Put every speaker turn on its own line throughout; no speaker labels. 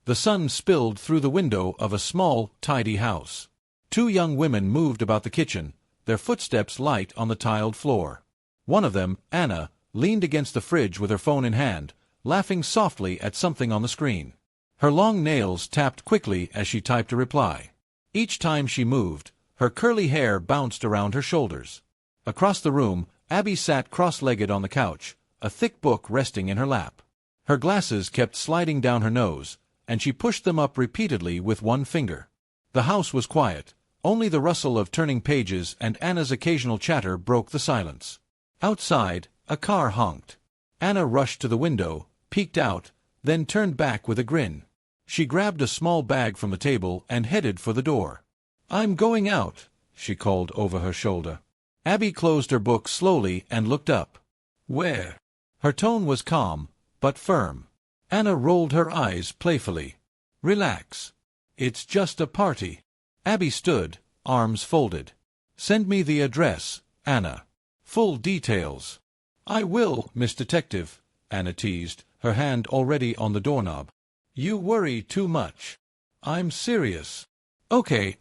The sun spilled through the window of a small, tidy house. Two young women moved about the kitchen, their footsteps light on the tiled floor. One of them, Anna, leaned against the fridge with her phone in hand, laughing softly at something on the screen. Her long nails tapped quickly as she typed a reply. Each time she moved, her curly hair bounced around her shoulders. Across the room, Abby sat cross-legged on the couch, a thick book resting in her lap. Her glasses kept sliding down her nose, and she pushed them up repeatedly with one finger. The house was quiet. Only the rustle of turning pages and Anna's occasional chatter broke the silence. Outside, a car honked. Anna rushed to the window, peeked out, then turned back with a grin. She grabbed a small bag from the table and headed for the door. "I'm going out," she called over her shoulder. Abby closed her book slowly and looked up. "Where?" Her tone was calm, but firm. Anna rolled her eyes playfully. "Relax. It's just a party." Abby stood, arms folded. "Send me the address, Anna. Full details." "I will, Miss Detective," Anna teased, her hand already on the doorknob. "You worry too much. I'm serious." Okay.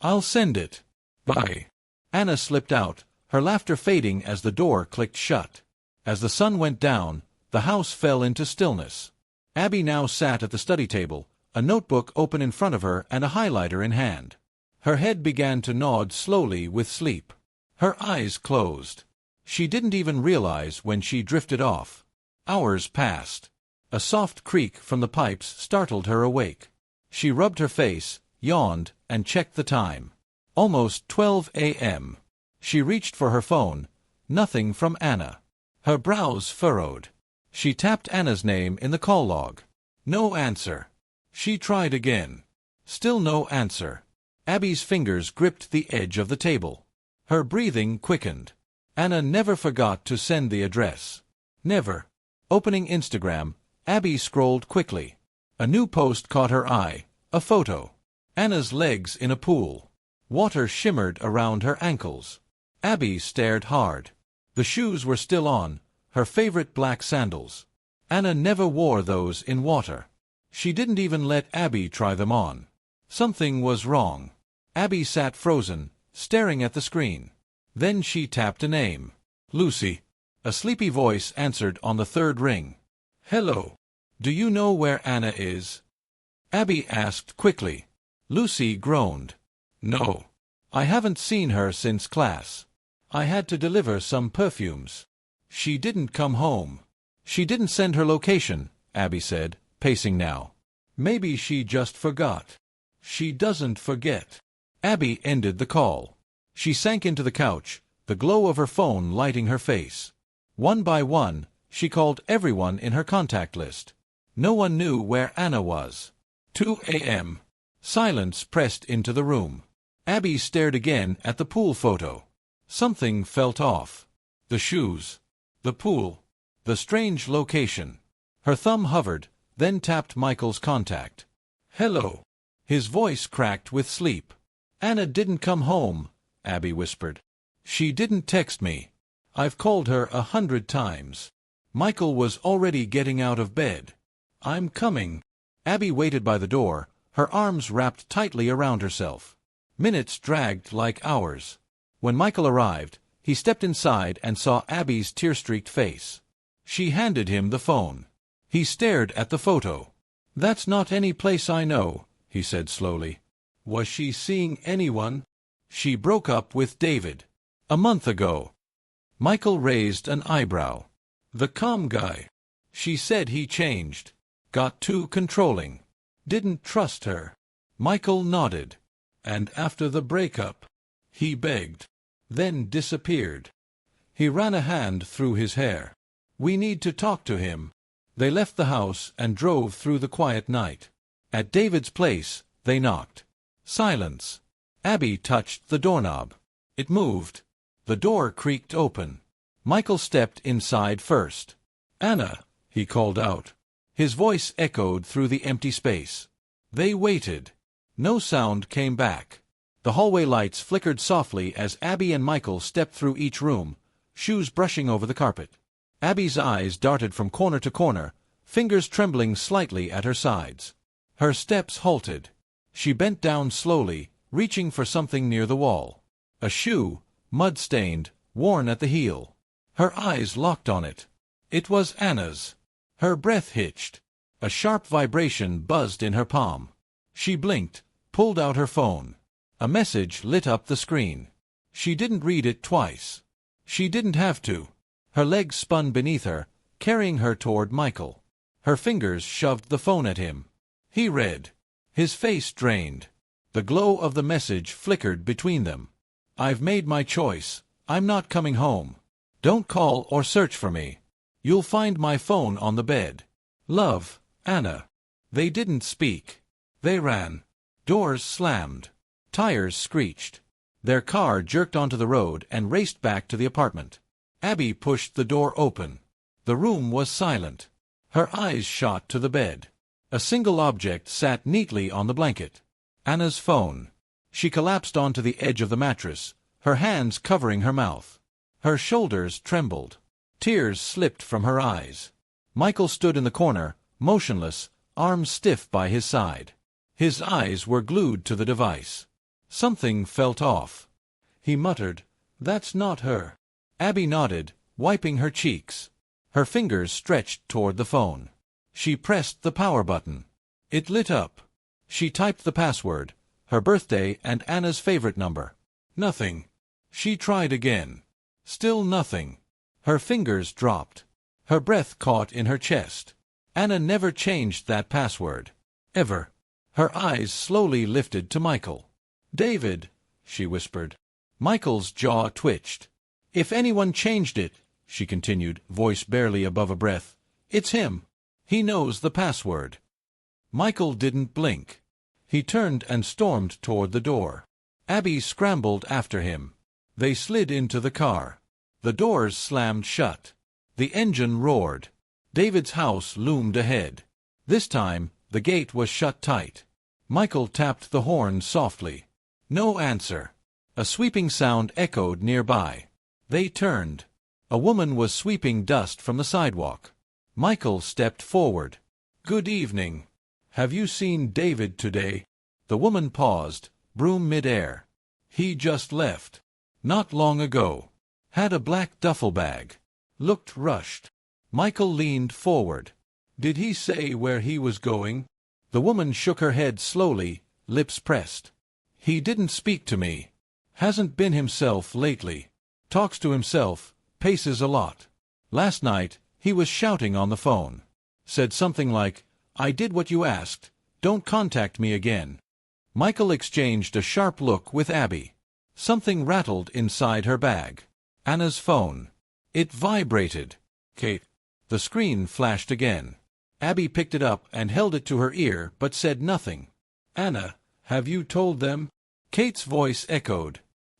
I'll send it. Bye." Anna slipped out, her laughter fading as the door clicked shut. As the sun went down, the house fell into stillness. Abby now sat at the study table, a notebook open in front of her and a highlighter in hand. Her head began to nod slowly with sleep. Her eyes closed. She didn't even realize when she drifted off. Hours passed. A soft creak from the pipes startled her awake. She rubbed her face, yawned, and checked the time. Almost 12 a.m. She reached for her phone. Nothing from Anna. Her brows furrowed. She tapped Anna's name in the call log. No answer. She tried again. Still no answer. Abby's fingers gripped the edge of the table. Her breathing quickened. Anna never forgot to send the address. Never. Opening Instagram, Abby scrolled quickly. A new post caught her eye. A photo. Anna's legs in a pool. Water shimmered around her ankles. Abby stared hard. The shoes were still on, her favorite black sandals. Anna never wore those in water. She didn't even let Abby try them on. Something was wrong. Abby sat frozen, staring at the screen. Then she tapped a name. "Lucy." A sleepy voice answered on the third ring. "Hello. Do you know where Anna is?" Abby asked quickly. Lucy groaned. "No. I haven't seen her since class. I had to deliver some perfumes. She didn't come home." "She didn't send her location," Abby said, pacing now. "Maybe she just forgot." "She doesn't forget." Abby ended the call. She sank into the couch, the glow of her phone lighting her face. One by one, she called everyone in her contact list. No one knew where Anna was. 2 a.m. Silence pressed into the room. Abby stared again at the pool photo. Something felt off. The shoes. The pool. The strange location. Her thumb hovered, then tapped Michael's contact. "Hello." His voice cracked with sleep. "Anna didn't come home," Abby whispered. "She didn't text me. I've called her 100 times. Michael was already getting out of bed. I'm coming." Abby waited by the door, her arms wrapped tightly around herself. Minutes dragged like hours. When Michael arrived, he stepped inside and saw Abby's tear-streaked face. She handed him the phone. He stared at the photo. "That's not any place I know," he said slowly. "Was she seeing anyone?" "She broke up with David. A month ago." Michael raised an eyebrow. "The calm guy. She said he changed. Got too controlling. Didn't trust her." Michael nodded. "And after the breakup, he begged. Then disappeared." He ran a hand through his hair. "We need to talk to him." They left the house and drove through the quiet night. At David's place, they knocked. Silence. Abby touched the doorknob. It moved. The door creaked open. Michael stepped inside first. "Anna," he called out. His voice echoed through the empty space. They waited. No sound came back. The hallway lights flickered softly as Abby and Michael stepped through each room, shoes brushing over the carpet. Abby's eyes darted from corner to corner, fingers trembling slightly at her sides. Her steps halted. She bent down slowly, reaching for something near the wall. A shoe, mud-stained, worn at the heel. Her eyes locked on it. It was Anna's. Her breath hitched. A sharp vibration buzzed in her palm. She blinked, pulled out her phone. A message lit up the screen. She didn't read it twice. She didn't have to. Her legs spun beneath her, carrying her toward Michael. Her fingers shoved the phone at him. He read. His face drained. The glow of the message flickered between them. "I've made my choice. I'm not coming home. Don't call or search for me. You'll find my phone on the bed. Love, Anna." They didn't speak. They ran. Doors slammed. Tires screeched. Their car jerked onto the road and raced back to the apartment. Abby pushed the door open. The room was silent. Her eyes shot to the bed. A single object sat neatly on the blanket. Anna's phone. She collapsed onto the edge of the mattress, her hands covering her mouth. Her shoulders trembled. Tears slipped from her eyes. Michael stood in the corner, motionless, arms stiff by his side. His eyes were glued to the device. Something felt off. He muttered, "That's not her." Abby nodded, wiping her cheeks. Her fingers stretched toward the phone. She pressed the power button. It lit up. She typed the password, her birthday and Anna's favorite number. Nothing. She tried again. Still nothing. Her fingers dropped. Her breath caught in her chest. Anna never changed that password. Ever. Her eyes slowly lifted to Michael. "David," she whispered. Michael's jaw twitched. "If anyone changed it," she continued, voice barely above a breath, "it's him. He knows the password." Michael didn't blink. He turned and stormed toward the door. Abby scrambled after him. They slid into the car. The doors slammed shut. The engine roared. David's house loomed ahead. This time, the gate was shut tight. Michael tapped the horn softly. No answer. A sweeping sound echoed nearby. They turned. A woman was sweeping dust from the sidewalk. Michael stepped forward. "Good evening. Have you seen David today?" The woman paused, broom mid-air. "He just left. Not long ago. Had a black duffel bag. Looked rushed." Michael leaned forward. "Did he say where he was going?" The woman shook her head slowly, lips pressed. "He didn't speak to me. Hasn't been himself lately. Talks to himself, paces a lot. Last night, he was shouting on the phone. Said something like, 'I did what you asked. Don't contact me again.'" Michael exchanged a sharp look with Abby. Something rattled inside her bag. Anna's phone. It vibrated. "Kate." The screen flashed again. Abby picked it up and held it to her ear but said nothing. "Anna, have you told them?" Kate's voice echoed.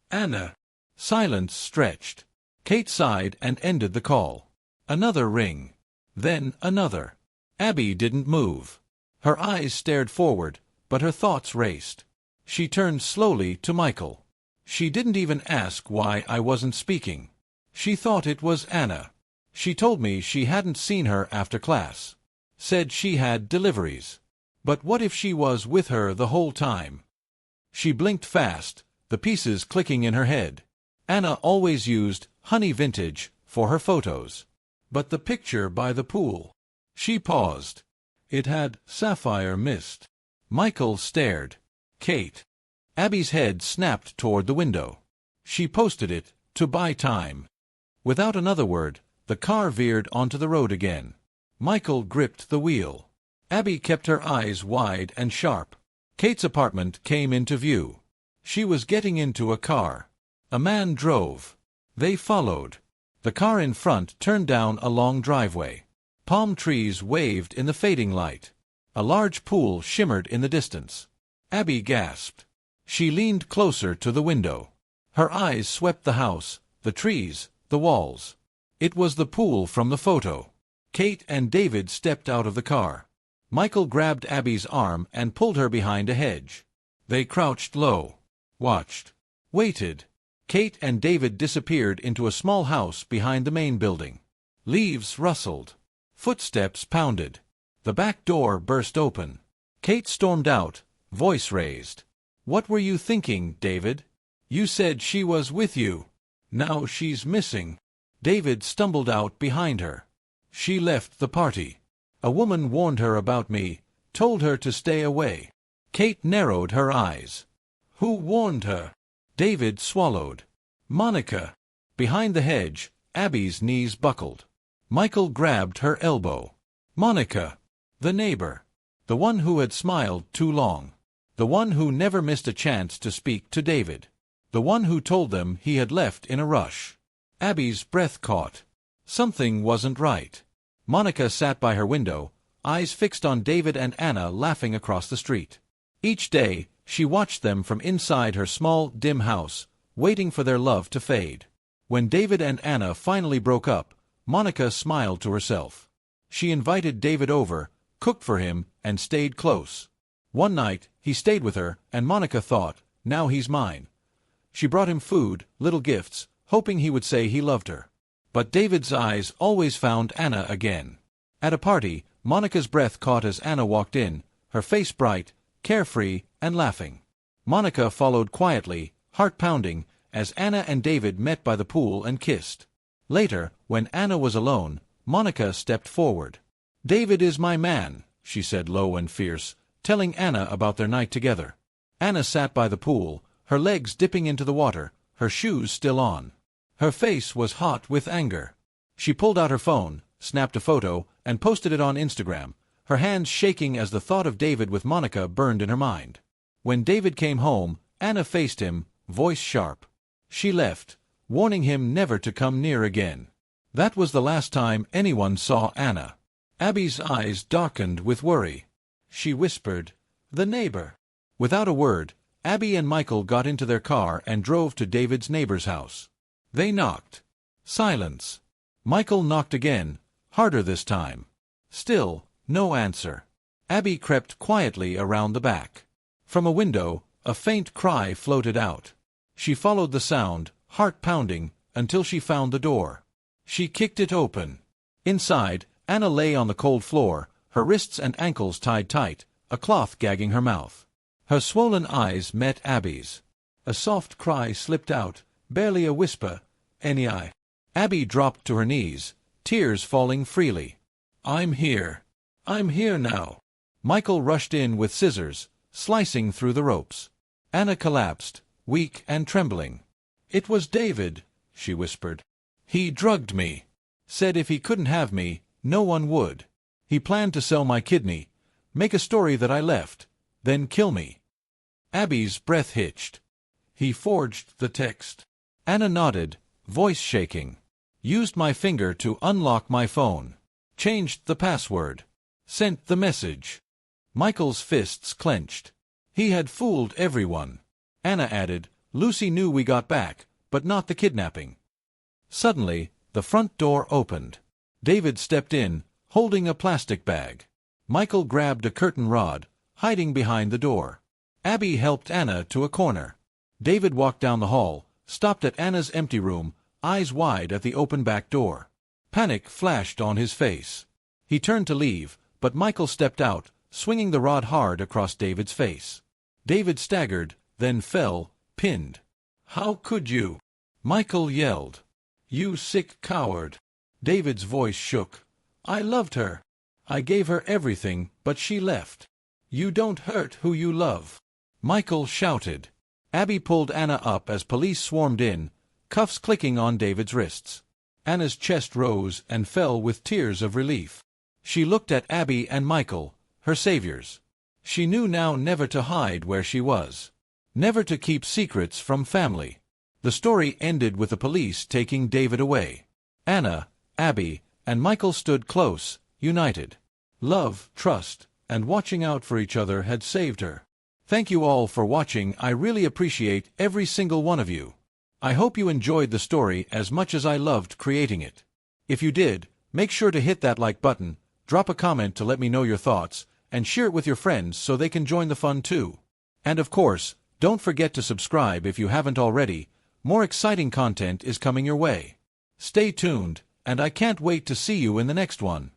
"Anna." Silence stretched. Kate sighed and ended the call. Another ring. Then another. Abby didn't move. Her eyes stared forward, but her thoughts raced. She turned slowly to Michael. "She didn't even ask why I wasn't speaking. She thought it was Anna. She told me she hadn't seen her after class. Said she had deliveries. But what if she was with her the whole time?" She blinked fast, the pieces clicking in her head. Anna always used Honey Vintage for her photos. But the picture by the pool. She paused. It had sapphire mist. Michael stared. "Kate." Abby's head snapped toward the window. She posted it, to buy time. Without another word, the car veered onto the road again. Michael gripped the wheel. Abby kept her eyes wide and sharp. Kate's apartment came into view. She was getting into a car. A man drove. They followed. The car in front turned down a long driveway. Palm trees waved in the fading light. A large pool shimmered in the distance. Abby gasped. She leaned closer to the window. Her eyes swept the house, the trees, the walls. It was the pool from the photo. Kate and David stepped out of the car. Michael grabbed Abby's arm and pulled her behind a hedge. They crouched low. Watched. Waited. Kate and David disappeared into a small house behind the main building. Leaves rustled. Footsteps pounded. The back door burst open. Kate stormed out, voice raised. "What were you thinking, David? You said she was with you. Now she's missing." David stumbled out behind her. "She left the party. A woman warned her about me, told her to stay away." Kate narrowed her eyes. "Who warned her?" David swallowed. "Monica." Behind the hedge, Abby's knees buckled. Michael grabbed her elbow. "Monica. The neighbor. The one who had smiled too long. The one who never missed a chance to speak to David. The one who told them he had left in a rush." Abby's breath caught. Something wasn't right. Monica sat by her window, eyes fixed on David and Anna laughing across the street. Each day, she watched them from inside her small, dim house, waiting for their love to fade. When David and Anna finally broke up, Monica smiled to herself. She invited David over, cooked for him, and stayed close. One night, he stayed with her, and Monica thought, "Now he's mine." She brought him food, little gifts, hoping he would say he loved her. But David's eyes always found Anna again. At a party, Monica's breath caught as Anna walked in, her face bright, carefree, and laughing. Monica followed quietly, heart pounding, as Anna and David met by the pool and kissed. Later, when Anna was alone, Monica stepped forward. "David is my man," she said low and fierce, telling Anna about their night together. Anna sat by the pool, her legs dipping into the water, her shoes still on. Her face was hot with anger. She pulled out her phone, snapped a photo, and posted it on Instagram, her hands shaking as the thought of David with Monica burned in her mind. When David came home, Anna faced him, voice sharp. She left, warning him never to come near again. That was the last time anyone saw Anna. Abby's eyes darkened with worry. She whispered, "The neighbor." Without a word, Abby and Michael got into their car and drove to David's neighbor's house. They knocked. Silence. Michael knocked again, harder this time. Still, no answer. Abby crept quietly around the back. From a window, a faint cry floated out. She followed the sound, heart pounding, until she found the door. She kicked it open. Inside, Anna lay on the cold floor, her wrists and ankles tied tight, a cloth gagging her mouth. Her swollen eyes met Abby's. A soft cry slipped out, barely a whisper, "Any eye." Abby dropped to her knees, tears falling freely. "I'm here. I'm here now." Michael rushed in with scissors, slicing through the ropes. Anna collapsed, weak and trembling. "It was David," she whispered. "He drugged me. Said if he couldn't have me, no one would. He planned to sell my kidney, make a story that I left, then kill me." Abby's breath hitched. "He forged the text." Anna nodded, voice shaking. "Used my finger to unlock my phone. Changed the password. Sent the message." Michael's fists clenched. He had fooled everyone. Anna added, "Lucy knew we got back, but not the kidnapping." Suddenly, the front door opened. David stepped in, holding a plastic bag. Michael grabbed a curtain rod, hiding behind the door. Abby helped Anna to a corner. David walked down the hall, stopped at Anna's empty room, eyes wide at the open back door. Panic flashed on his face. He turned to leave, but Michael stepped out, swinging the rod hard across David's face. David staggered, then fell, pinned. "How could you?" Michael yelled. "You sick coward." David's voice shook. "I loved her. I gave her everything, but she left. You don't hurt who you love." Michael shouted. Abby pulled Anna up as police swarmed in, cuffs clicking on David's wrists. Anna's chest rose and fell with tears of relief. She looked at Abby and Michael, her saviors. She knew now never to hide where she was. Never to keep secrets from family. The story ended with the police taking David away. Anna, Abby, and Michael stood close, united. Love, trust, and watching out for each other had saved her. Thank you all for watching. I really appreciate every single one of you. I hope you enjoyed the story as much as I loved creating it. If you did, make sure to hit that like button, drop a comment to let me know your thoughts, and share it with your friends so they can join the fun too. And of course, don't forget to subscribe if you haven't already. More exciting content is coming your way. Stay tuned, and I can't wait to see you in the next one.